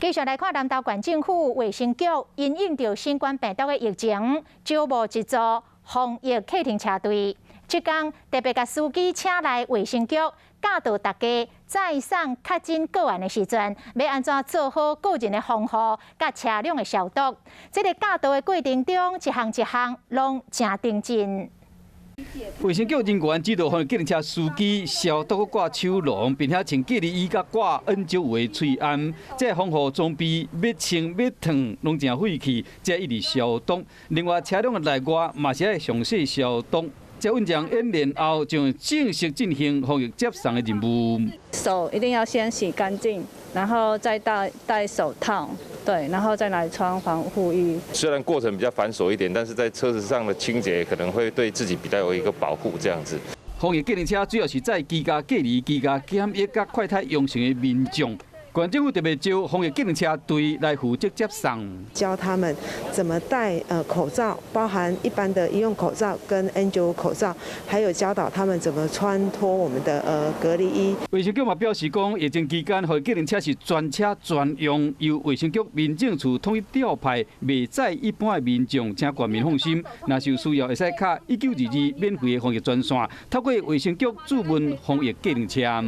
继续来看南投县政府卫生局因应着新冠病毒的疫情，招募一组防疫客停车队。即天特别甲司机请来卫生局，教导大家载送确诊个案的时阵，要安怎做好个人的防护，甲车辆的消毒。这个教导的过程中，一项一项拢真认真。 卫生局人员指导防疫计程车司机消毒挂手笼，并且穿隔离衣甲挂 N95的喙安，这防护装备要清要烫，拢真费气，才一直消毒。另外，车辆的内外嘛是要详细消毒。在稳将演练后，将正式进行防疫接送的任务。手一定要先洗干净，然后再戴手套。 对，然后再来穿防护衣。虽然过程比较繁琐一点，但是在车子上的清洁可能会对自己比较有一个保护，这样子。防疫计程车主要是载居家隔离、居家检疫、甲快筛阳性的民众。 县政府特别招防疫计程车队来负责接送，教他们怎么戴口罩，包含一般的医用口罩跟 N95 口罩，还有教导他们怎么穿脱我们的隔离衣。卫生局嘛表示讲，疫情期间，防疫计程车是专车专用，由卫生局民政处统一调派，袂载一般的民众，请全民放心。若是有需要，会使卡1922免费的防疫专线，透过卫生局注文防疫计程车。